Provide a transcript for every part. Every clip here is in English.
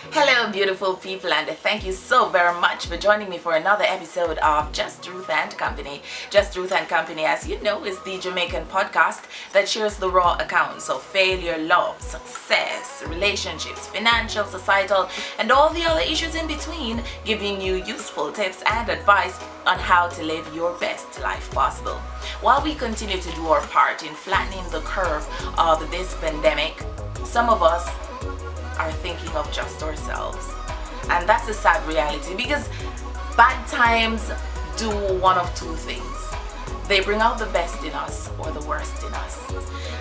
Hello, beautiful people, and thank you so very much for joining me for another episode of Justruth and Company. Justruth and Company, as you know, is the Jamaican podcast that shares the raw accounts of failure, love, success, relationships, financial, societal, and all the other issues in between, giving you useful tips and advice on how to live your best life possible. While we continue to do our part in flattening the curve of this pandemic, some of us are thinking of just ourselves. And that's a sad reality because bad times do one of two things. They bring out the best in us or the worst in us.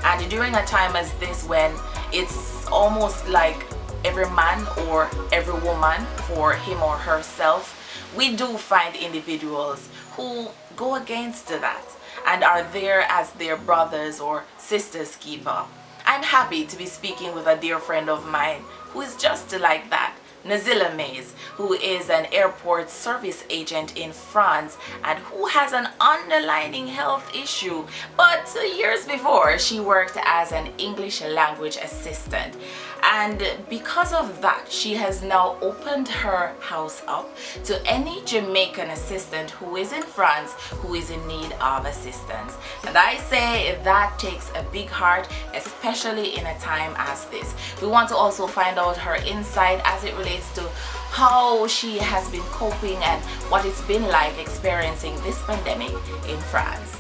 And during a time as this, when it's almost like every man or every woman for him or herself, we do find individuals who go against that and are there as their brothers or sisters keeper. I'm happy to be speaking with a dear friend of mine who is just like that, Nazila Mais, who is an airport service agent in France and who has an underlying health issue. But 2 years before, she worked as an English language assistant. And because of that, she has now opened her house up to any Jamaican assistant who is in France who is in need of assistance. And I say that takes a big heart, especially in a time as this. We want to also find out her insight as it relates to how she has been coping and what it's been like experiencing this pandemic in France.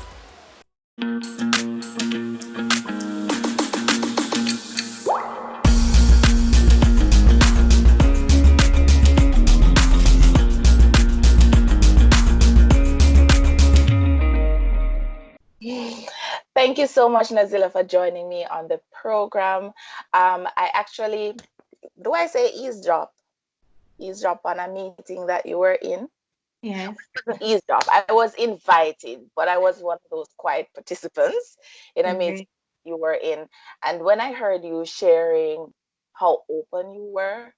Thank you so much, Nazila, for joining me on the program. I actually, do I say eavesdrop on a meeting that you were in? Yes. Eavesdrop. I was invited, but I was one of those quiet participants in a meeting Okay. you were in. And when I heard you sharing how open you were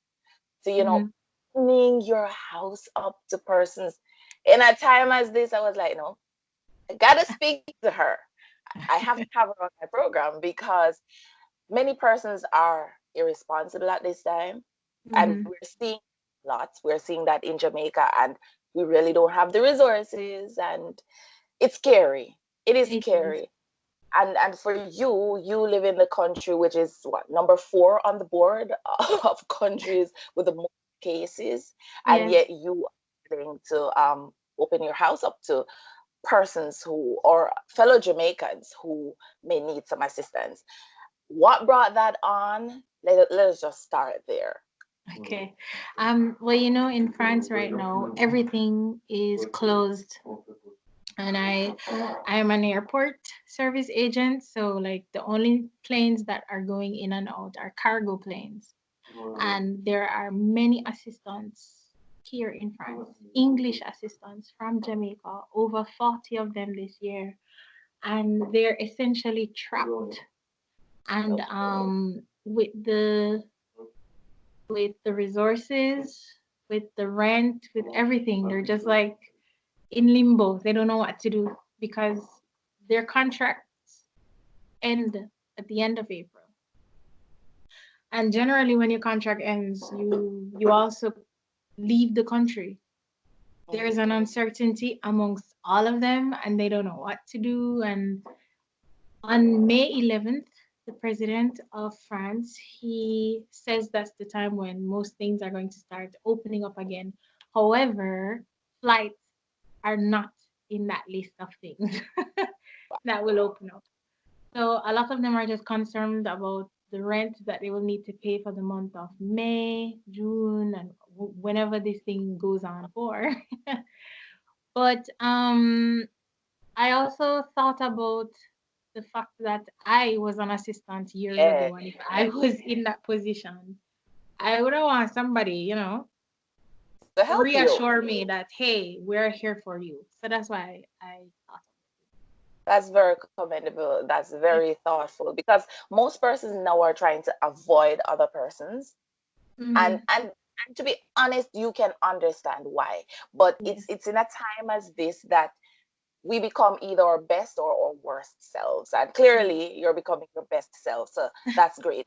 to, Mm-hmm. opening your house up to persons in a time as this, I was like, no, I gotta speak to her. I have to have her on my program because many persons are irresponsible at this time, and Mm-hmm. we're seeing lots. We're seeing that in Jamaica, and we really don't have the resources, and it's scary. It is It is. scary. And for you live in the country which is what, number 4 on the board of countries with the most cases, and Yes. yet you are willing to open your house up to persons who or fellow Jamaicans who may need some assistance. What brought that on? Let us just start there. Okay. Well, in France right now, everything is closed, and I am an airport service agent, so like the only planes that are going in and out are cargo planes, and there are many assistants here in France, English assistants from Jamaica, over 40 of them this year, and they're essentially trapped. And with the resources, with the rent, with everything, they're just like in limbo. They don't know what to do because their contracts end at the end of April. And generally, when your contract ends, you also leave the country. There is Mhm. an uncertainty amongst all of them, and they don't know what to do. And on May 11th, the president of France, he says that's the time when most things are going to start opening up again. However, flights are not in that list of things that will open up. So a lot of them are just concerned about the rent that they will need to pay for the month of May, June, and whenever this thing goes on for. But I also thought about the fact that I was an assistant years Yeah, ago, and if I was in that position, I would want somebody, to help you. reassure me that, hey, we're here for you. So that's why I thought That's very commendable. That's of it. very thoughtful because most persons now are trying to avoid other persons. And Mm-hmm. and and to be honest, you can understand why. But Yes. it's in a time as this that we become either our best or our worst selves. And Yes. clearly you're becoming your best self. So that's great.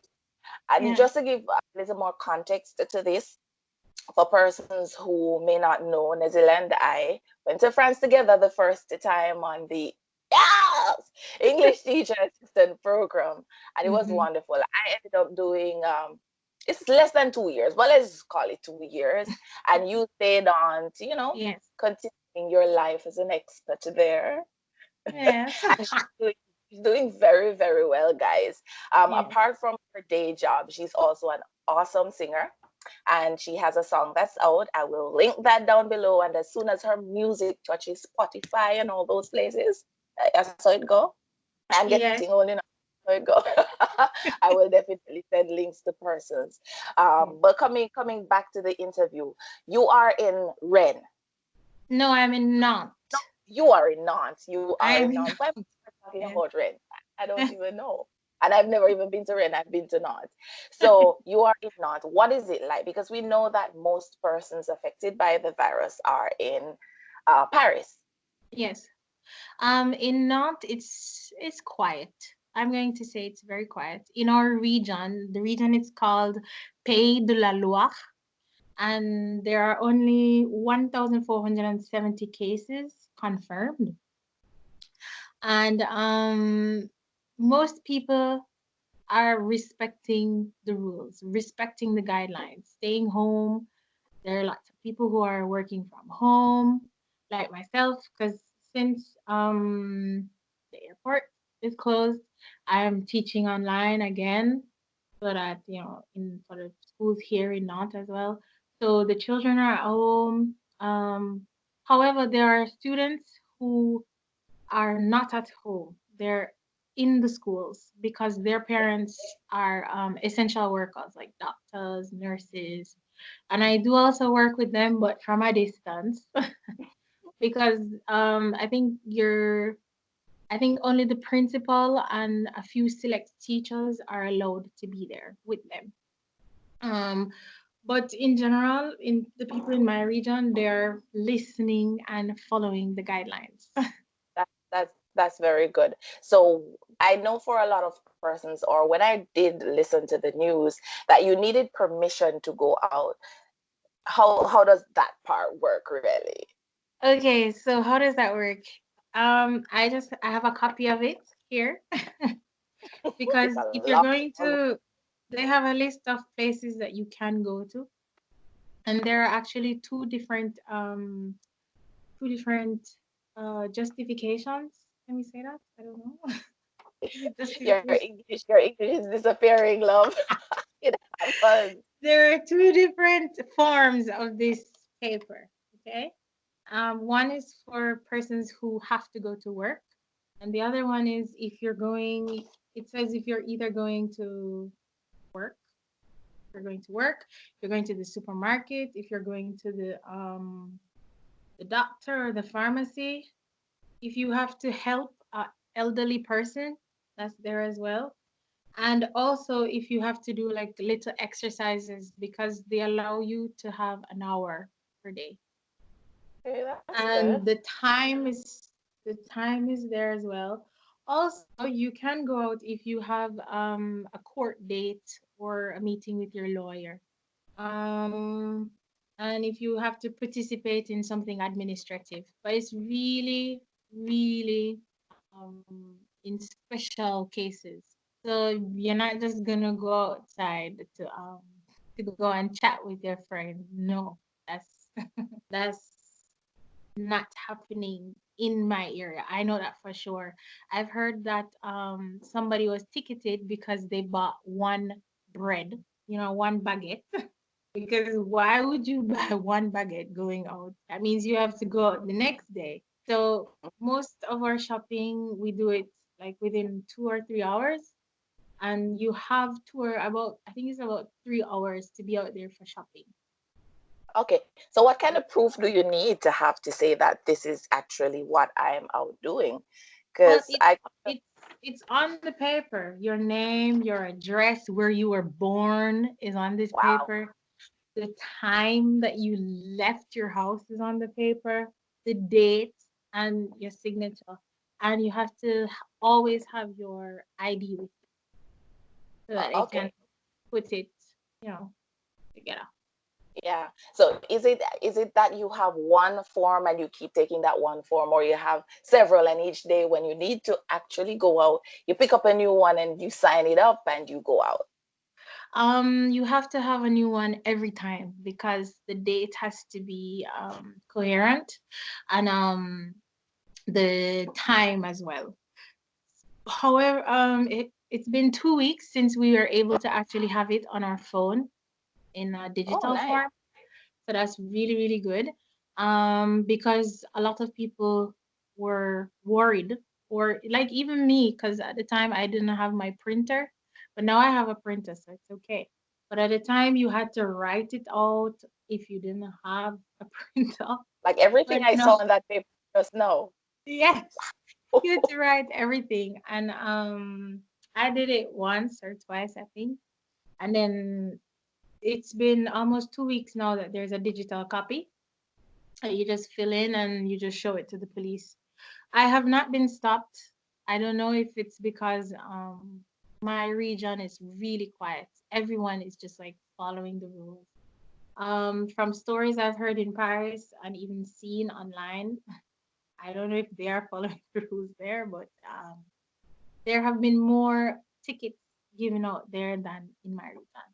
And Yeah. just to give a little more context to this, for persons who may not know, Nazila and I went to France together the first time on the yes, English teacher assistant program, and it was Mm-hmm. wonderful. I ended up doing it's less than 2 years, but let's call it 2 years. And you stayed on to, Yes. continuing your life as an expert there. Yes. And she's doing very, very well, guys. Yes. Apart from her day job, she's also an awesome singer, and she has a song that's out. I will link that down below. And as soon as her music touches Spotify and all those places, I saw it go. I'm getting Yes. old enough. So it go. I will definitely send links to persons. Yes. But coming back to the interview, you are in Rennes. No, I'm in Nantes. No, you are in Nantes. You are I in am in Nantes. Why am I talking Nantes. about Rennes? I don't even know. And I've never even been to Rennes. I've been to Nantes. So you are in Nantes. What is it like? Because we know that most persons affected by the virus are in Paris. Yes. In Nantes, it's quiet. I'm going to say it's very quiet. In our region, the region is called Pays de la Loire, and there are only 1,470 cases confirmed. And most people are respecting the rules, respecting the guidelines, staying home. There are lots of people who are working from home, like myself, because since the airport is closed, I'm teaching online again, so that in for the schools here in Nantes as well. So the children are at home. However, there are students who are not at home. They're in the schools because their parents are essential workers like doctors, nurses. And I do also work with them, but from a distance because I think only the principal and a few select teachers are allowed to be there with them. Um, but in general, in the people in my region, they're listening and following the guidelines. That's very good. So I know for a lot of persons, or when I did listen to the news, that you needed permission to go out. How does that part work really? Okay, so how does that work? I have a copy of it here because It's a if you're long, going long. to, they have a list of places that you can go to, and there are actually two different justifications. Can we say that? I don't know. Is it justification? Your English is disappearing, love. It happens. There are two different forms of this paper. Okay. One is for persons who have to go to work, and the other one is if you're going. It says if you're either going to work, you're going to work, you're going to the supermarket, if you're going to the doctor or the pharmacy, if you have to help a elderly person, that's there as well. And also if you have to do like little exercises because they allow you to have an hour per day. Okay, that's good. And the time is there as well. Also, you can go out if you have a court date or a meeting with your lawyer. Um, and if you have to participate in something administrative, but it's really, really in special cases. So you're not just gonna go outside to go and chat with your friend. No, that's not happening in my area. I know that for sure. I've heard that somebody was ticketed because they bought one bread, one baguette. Because why would you buy one baguette going out? That means you have to go out the next day. So most of our shopping we do it like within 2 or 3 hours. And you have I think it's about 3 hours to be out there for shopping. Okay. So what kind of proof do you need to have to say that this is actually what I'm out doing? Well, Because I it's it's on the paper. Your name, your address, where you were born is on this wow. paper. The time that you left your house is on the paper. The date and your signature. And you have to always have your ID with you so that they can Okay. put it, you know, together. Yeah. So is it that you have one form and you keep taking that one form, or you have several, and each day when you need to actually go out, you pick up a new one and you sign it up and you go out? You have to have a new one every time because the date has to be coherent, and the time as well. However, it's been 2 weeks since we were able to actually have it on our phone in a Oh, digital nice. form. So that's really, really good. Because a lot of people were worried, or like even me, because at the time I didn't have my printer, but now I have a printer, so it's okay. But at the time you had to write it out if you didn't have a printer. Like everything But I no, saw in that paper just now. yes, you had to write everything. And I did it once or twice, I think. And then it's been almost 2 weeks now that there's a digital copy. You just fill in and you just show it to the police. I have not been stopped. I don't know if it's because my region is really quiet. Everyone is just like following the rules. From stories I've heard in Paris and even seen online, I don't know if they are following the rules there, but there have been more tickets given out there than in my region.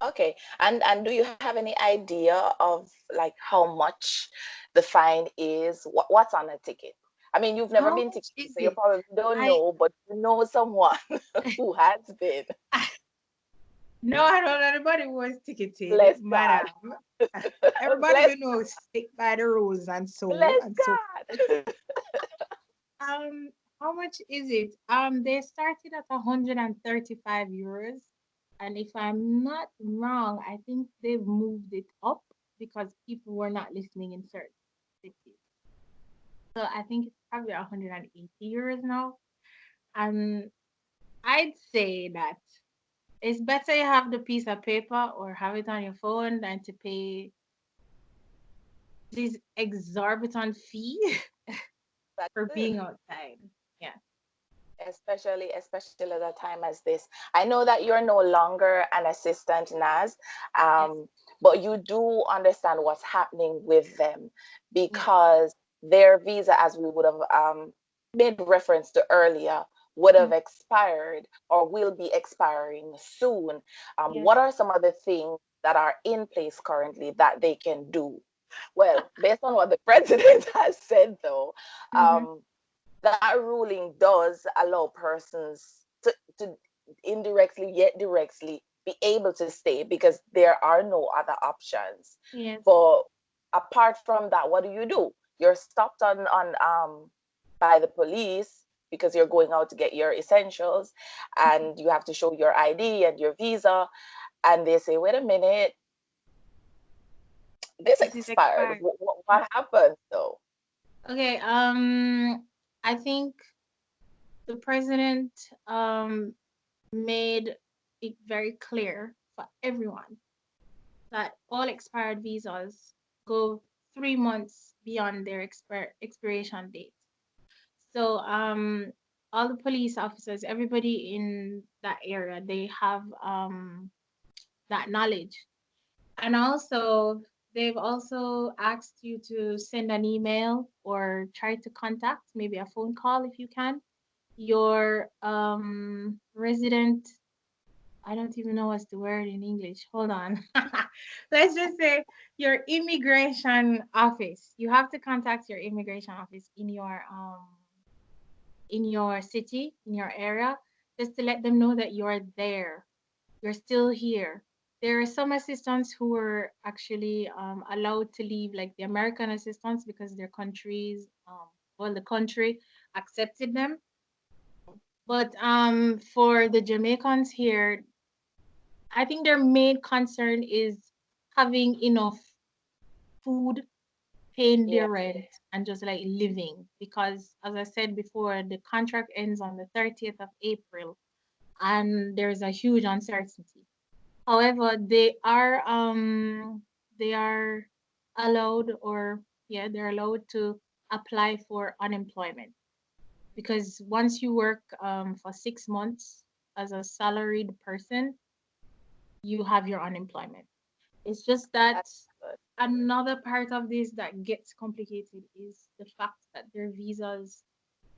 Okay. And do you have any idea of like how much the fine is? What's on a ticket? I mean, you've never How been much ticketed, is so you it? probably don't I know, but you know someone who has been. no, I don't know anybody who was ticketed, Bless God. madam. Everybody Bless you know stick by the rules bless and so God. um how much is it? They started at 135 euros. And if I'm not wrong, I think they've moved it up because people were not listening in certain cities. So I think it's probably 180 euros now. And I'd say that it's better you have the piece of paper or have it on your phone than to pay this exorbitant fee That's for it. being outside. Yeah. Especially at a time as this. I know that you're no longer an assistant, Naz, Yes. um, but you do understand what's happening with them, Yeah. because their visa, as we would have made reference to earlier, would have Mhm. expired or will be expiring soon. Yes. What are some of the things that are in place currently that they can do? Well, based on what the president has said, though, Mm-hmm. um, that ruling does allow persons to indirectly yet directly be able to stay because there are no other options. Yes. But apart from that, what do? You're stopped by the police because you're going out to get your essentials, and you have to show your ID and your visa, and they say, wait a minute, this This is expired. expired. What happened though? Okay. I think the president made it very clear for everyone that all expired visas go 3 months beyond their expiration date. So all the police officers, everybody in that area, they have that knowledge. And also they've also asked you to send an email or try to contact, maybe a phone call if you can, your resident. I don't even know what's the word in English. Hold on. Let's just say your immigration office. You have to contact your immigration office in your city, in your area, just to let them know that you're there. You're still here. There are some assistants who were actually allowed to leave, like the American assistants, because their countries, well, the country accepted them. But for the Jamaicans here, I think their main concern is having enough food, paying Yeah. their rent, and just like living. Because as I said before, the contract ends on the 30th of April and there's a huge uncertainty. However, they are allowed, or yeah, they're allowed to apply for unemployment, because once you work for 6 months as a salaried person, you have your unemployment. It's just that That's good. another part of this that gets complicated is the fact that their visas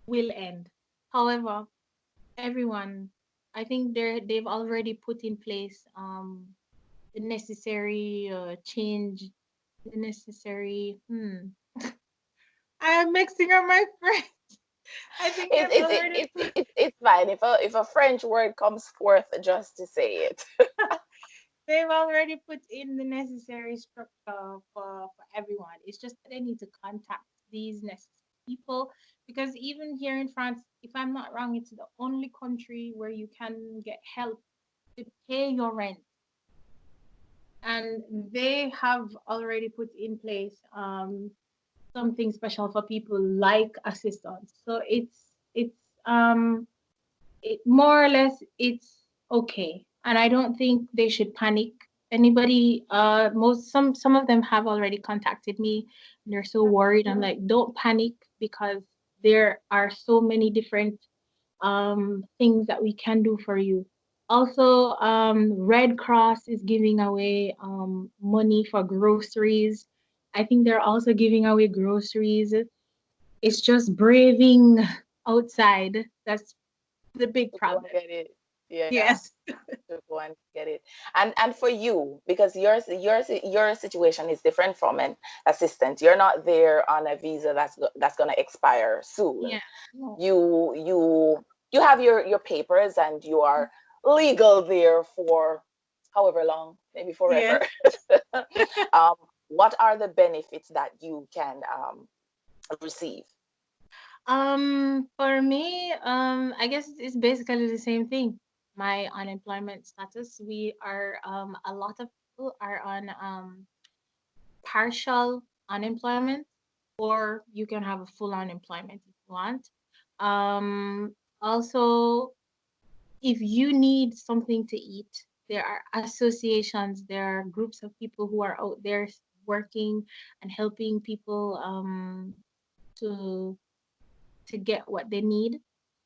will end. However, everyone, I think they've already put in place the necessary change, the necessary. I am mixing up my friends. I think they've already put It's fine if a French word comes forth just to say it. they've already put in the necessary structure for everyone. It's just that they need to contact these necessary people because even here in France, if I'm not wrong, it's the only country where you can get help to pay your rent. And they have already put in place something special for people like assistance. So it's it more or less it's okay, and I don't think they should panic. Anybody most some of them have already contacted me and they're so worried. I'm like, don't panic because there are so many different things that we can do for you. Also, Red Cross is giving away money for groceries. I think they're also giving away groceries. It's just braving outside that's the big To go and problem. get it. Yeah, Yes. to go and get it. And for you, because your situation is different from an assistant. You're not there on a visa that's gonna expire soon. Yeah. No. You have your papers and you are legal there for however long, maybe forever. Yes. um, what are the benefits that you can receive? For me, I guess it's basically the same thing. My unemployment status, we are a lot of people are on partial unemployment, or you can have a full unemployment if you want. Also, if you need something to eat, there are associations, there are groups of people who are out there working and helping people to get what they need.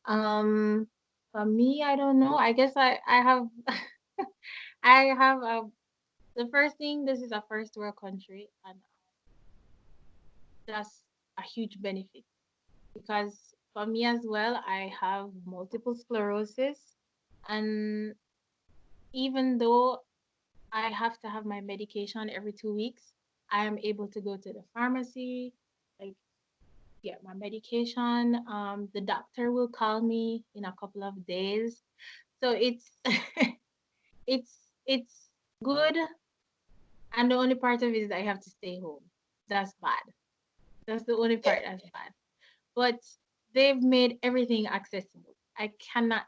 Um, for me, I don't know. I guess I have I have the first thing. This is a first world country, and that's a huge benefit because for me as well, I have multiple sclerosis, and even though I have to have my medication every 2 weeks, I am able to go to the pharmacy, like get my medication. The doctor will call me in a couple of days. So it's it's good, and the only part of it is that I have to stay home. That's bad. That's the only Yeah. part that's bad. But they've made everything accessible. I cannot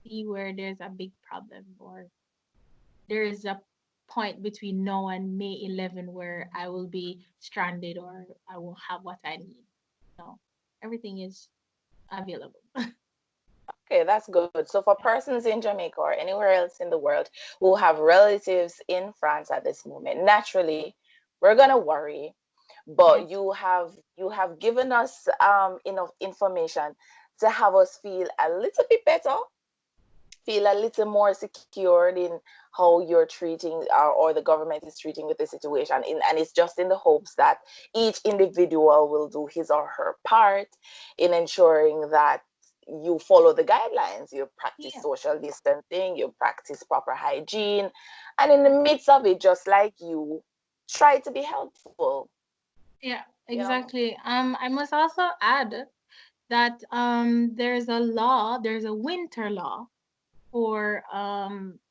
see where there's a big problem or there is a point between now and May 11 where I will be stranded or I won't have what I need. No, everything is available. Okay, that's good. So for persons in Jamaica or anywhere else in the world who have relatives in France at this moment, naturally, we're gonna worry. But Yes. you have given us enough information to have us feel a little bit better, feel a little more secured in how you're treating or the government is treating with the situation. And it's just in the hopes that each individual will do his or her part in ensuring that you follow the guidelines, you practice Yeah. social distancing, you practice proper hygiene, and in the midst of it, just like you, try to be helpful. Yeah, You know, exactly. I must also add that there's a winter law for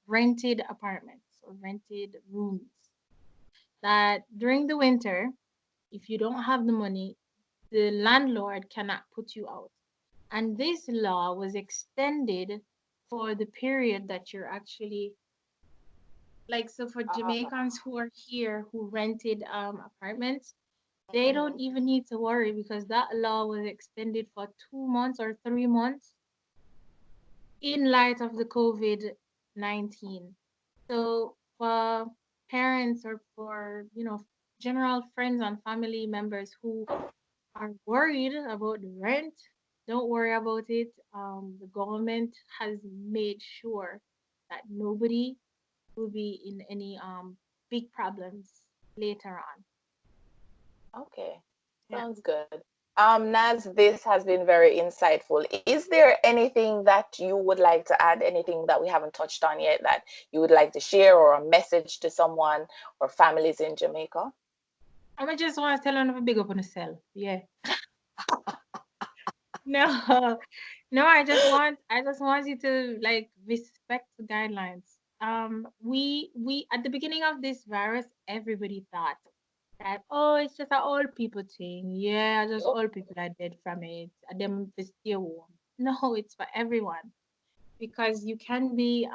rented apartments or rented rooms that during the winter, if you don't have the money, the landlord cannot put you out. And this law was extended for the period that you're actually like, so for ah, Jamaicans who are here who rented apartments, they mhm. don't even need to worry because that law was extended for 2 months or 3 months in light of the COVID-19. So for parents or for, general friends and family members who are worried about the rent, don't worry about it. The government has made sure that nobody will be in any big problems later on. Okay, Yeah. sounds good. Naz, this has been very insightful. Is there anything that you would like to add? Anything that we haven't touched on yet that you would like to share, or a message to someone or families in Jamaica? I just want to tell them to big up on yourself. Yeah. No, no, I just want you to like respect the guidelines. We at the beginning of this virus, everybody thought that, oh, it's just an old people thing. Yeah, just Yup. old people are dead from it. And them to stay warm. No, it's for everyone because you can be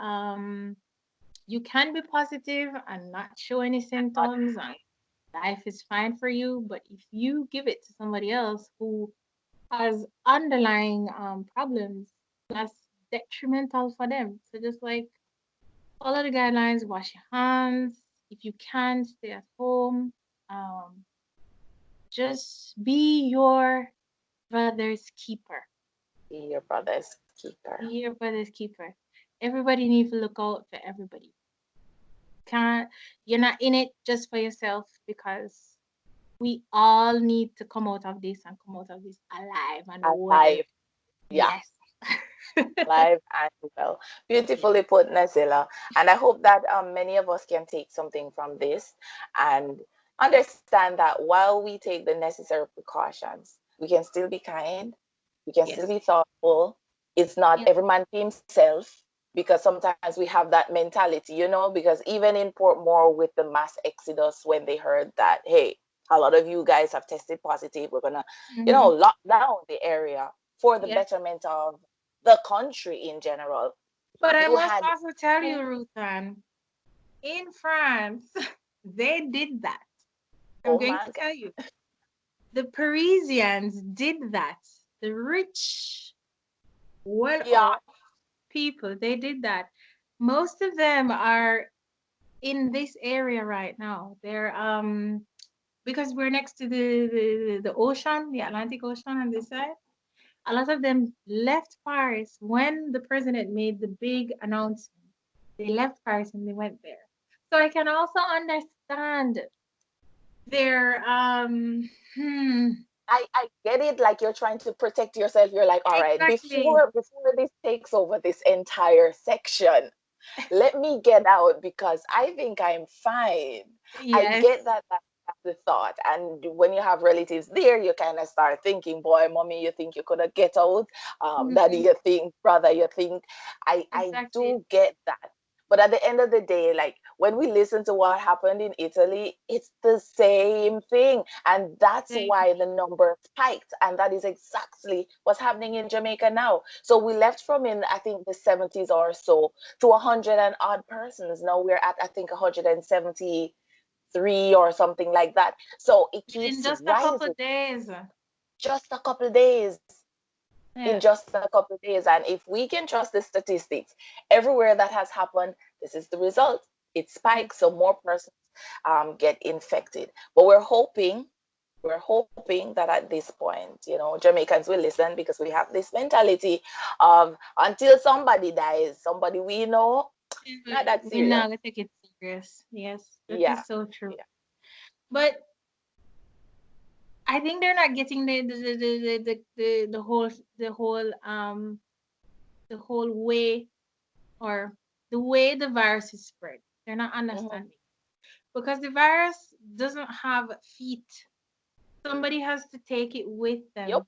positive and not show any symptoms and life is fine for you. But if you give it to somebody else who has underlying problems, that's detrimental for them. So just like follow the guidelines, wash your hands. If you can, stay at home. Um, just be your brother's keeper. Be your brother's keeper. Be your brother's keeper. Everybody needs to look out for everybody. Can't You're not in it just for yourself because we all need to come out of this and come out of this alive and well. Alive. Yeah. Yes. Live and well. Yeah. Beautifully put, Nazila. And I hope that many of us can take something from this and understand that while we take the necessary precautions, we can still be kind, we can still Yes. be thoughtful. It's not Yeah. every man for himself, because sometimes we have that mentality, because even in Portmore with the mass exodus, when they heard that, hey, a lot of you guys have tested positive, we're gonna, Hmm. lock down the area for the Yes. betterment of the country in general. But I You must had, also tell you, Ruthan, in France, they did that. I'm oh going my to God, tell you. The Parisians did that. The rich, well yeah, off people, they did that. Most of them are in this area right now. They're because we're next to the ocean, the Atlantic Ocean on this side. A lot of them left Paris when the president made the big announcement. They left Paris and they went there. So I can also understand their I get it. Like, you're trying to protect yourself. You're like, all right, exactly. before this takes over this entire section, let me get out because I think I'm fine. I Yes. get that that's the thought. And when you have relatives there, you kind of start thinking, boy, mommy, you think you could have get out? Daddy, Mhm. you think, brother, you think. I Exactly. do get that. But at the end of the day, like when we listen to what happened in Italy, it's the same thing. And that's Same. why the number spiked. And that is exactly what's happening in Jamaica now. So we left from in, I think, the 70s or so to 100 and odd persons. Now we're at, I think, 173 or something like that. So it In keeps just a couple rising. days. Just a couple of days. In Yeah. just a couple of days. And if we can trust the statistics, everywhere that has happened, this is the result. It Yes. spikes, so more persons get infected. But we're hoping that at this point, Jamaicans will listen, because we have this mentality of, until somebody dies, somebody we know, not that We're serious. not gonna take it serious. Yes, that Yeah, is so true. yeah. But I think they're not getting the whole way or the way the virus is spread. They're not Hmm. understanding because the virus doesn't have feet. Somebody has to take it with Yep, them.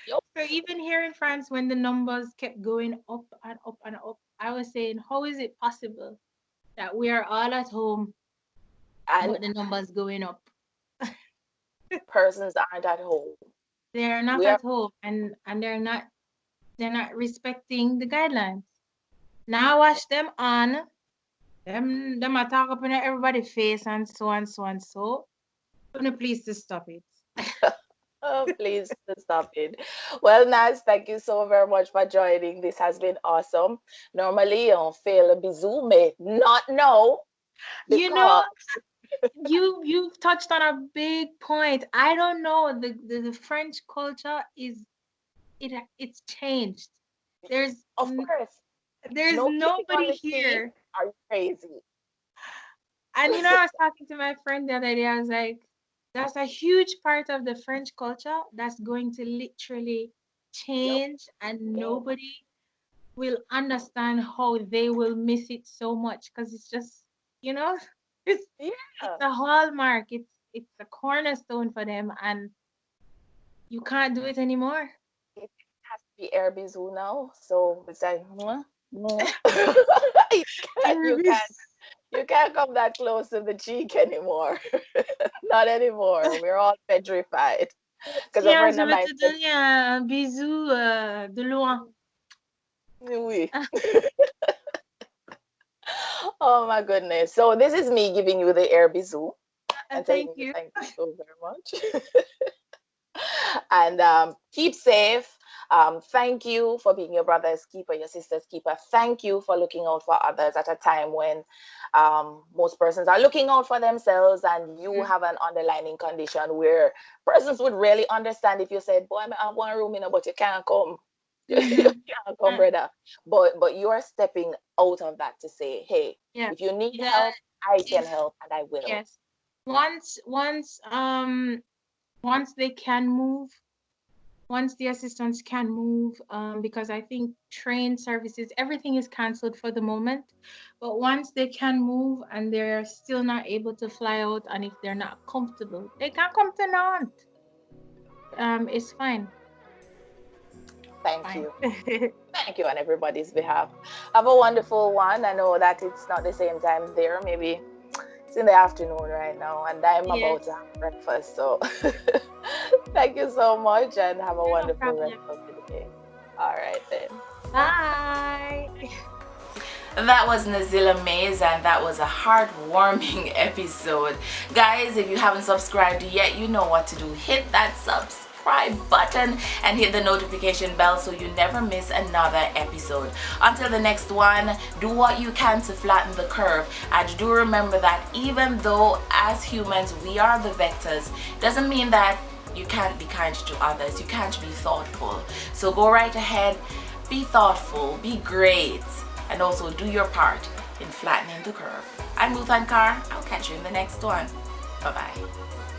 yep. So even here in France, when the numbers kept going up and up and up, I was saying, how is it possible that we are all at home, And but the numbers going up? persons aren't at home. They're We not are at home, and they're not respecting the guidelines. Now watch them on them are talk up in everybody face and so and so and so. Gonna please to stop it. Oh, please stop it. Well, Naz, thank you so very much for joining. This has been awesome. Normally, on fail a bisou, may not know, You know, because you've touched on a big point. I don't know the French culture it's changed. There's of n- course, there's no kissing on nobody the cheek. here. Are you crazy? And you know, I was talking to my friend the other day. I was like, that's a huge part of the French culture that's going to literally Yep. change, and Yeah. nobody will understand how they will miss it so much because it's just, you know, it's it's Yeah. a hallmark. It's a cornerstone for them, and you can't do it anymore. It has to be air bisou now. So it's like, mwah, mwah. you you can't Service. you can't come that close to the cheek anymore. Not anymore. We're all petrified. Because a Tiens, friend je of vais mine te said, donner un bisou de loin. oui. Oh my goodness. So this is me giving you the air bisou and telling Thank you you. thank you so very much. And keep safe. Thank you for being your brother's keeper, your sister's keeper. Thank you for looking out for others at a time when most persons are looking out for themselves, and you have an underlying condition where persons would really understand if you said, "Boy, I have one room in, but you can't come." You Mm-hmm. can't come, brother. But you're stepping out of that to say, "Hey, Yeah. if you need The help, I can if help, and I will." yes. Once they can move, once the assistants can move, because I think train services, everything is cancelled for the moment. But once they can move and they're still not able to fly out, and if they're not comfortable, they can come to Nantes. It's fine. Thank Fine. you. Thank you on everybody's behalf. Have a wonderful one. I know that it's not the same time there. Maybe it's in the afternoon right now, and I'm Yes. about to have breakfast. So thank you so much, and have a No wonderful problem. rest of the day. All right, then. Bye. That was Nazila Mais, and that was a heartwarming episode. Guys, if you haven't subscribed yet, you know what to do. Hit that subscribe button and hit the notification bell so you never miss another episode. Until the next one, do what you can to flatten the curve. And do remember that even though as humans we are the vectors, doesn't mean that you can't be kind to others. You can't be thoughtful. So go right ahead, be thoughtful, be great, and also do your part in flattening the curve. I'm Ruth and Car. I'll catch you in the next one. Bye bye.